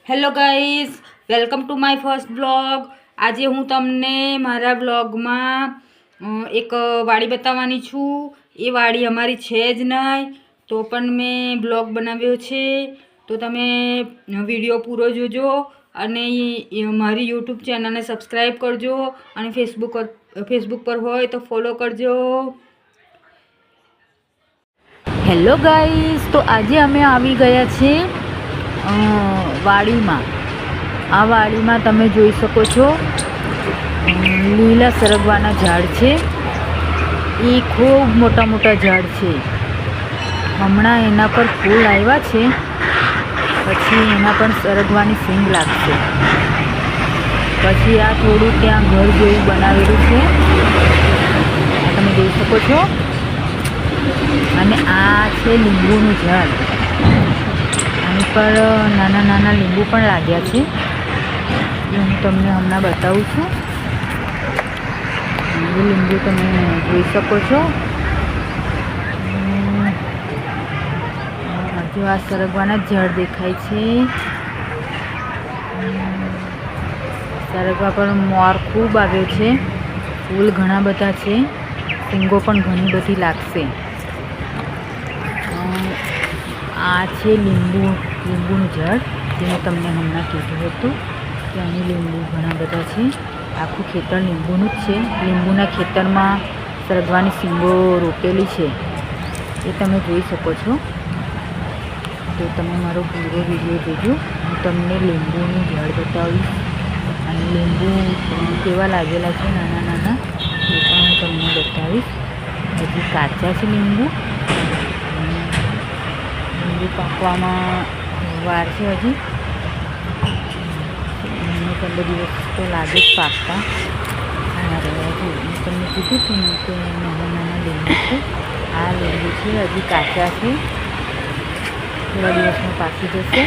Hello guys, welcome to my first blog. આજે હું તમને મારા બ્લોગમાં એક વાડી બતાવવાની છું। એ વાડી અમારી છે જ નહીં, તો પણ મેં બ્લોગ બનાવ્યો છે। તો તમે વિડીયો પૂરો જોજો અને મારી યુટ્યુબ ચેનલને સબસ્ક્રાઈબ કરજો અને ફેસબુક પર હોય તો ફોલો કરજો। હેલો ગાઈઝ, તો આજે અમે આવી ગયા છીએ વાડીમાં। આ વાડીમાં તમે જોઈ શકો છો લીલા સરગવાના ઝાડ છે। એ ખૂબ મોટા મોટા ઝાડ છે। હમણાં એના પર ફૂલ આવ્યા છે, પછી એના પણ સરગવાની સિંગ લાગશે। પછી આ થોડું ત્યાં ઘર જેવું બનાવેલું છે, આ તમે જોઈ શકો છો। અને આ છે લીંબુનું ઝાડ, આની પર નાના નાના લીંબુ પણ લાગ્યા છે, એ હું તમને હમણાં બતાવું છું। એ લીંબુ તમે જોઈ શકો છો। હજુ આ સરગવાના જ ઝાડ દેખાય છે। સરગવા પર મોર ખૂબ આવ્યો છે, ફૂલ ઘણા બધા છે, સિંગો પણ ઘણી બધી લાગશે। આ છે લીંબુનું ઝાડ, જે મેં તમને હમણાં કીધું હતું કે અહીં લીંબુ ઘણા બધા છે। આખું ખેતર લીંબુનું જ છે। લીંબુના ખેતરમાં સરગવાની સિંગો રોપેલી છે, એ તમે જોઈ શકો છો। તો તમે મારો પૂરો વિડીયો જોજો, હું તમને લીંબુનું ઝાડ બતાવીશ અને લીંબુ કેવા લાગેલા છે નાના નાના, એ પણ હું તમને બતાવીશ। હજી કાચા છે લીંબુ પાકવામાં વાર છે, હજી 15 દિવસ તો લાગે જ પાકતા। હું તમને કીધું હતું ને કે નાના નાના લીંબુ છે, આ લીંબુ છે, હજી કાચા છે, થોડા દિવસમાં પાકી જશે।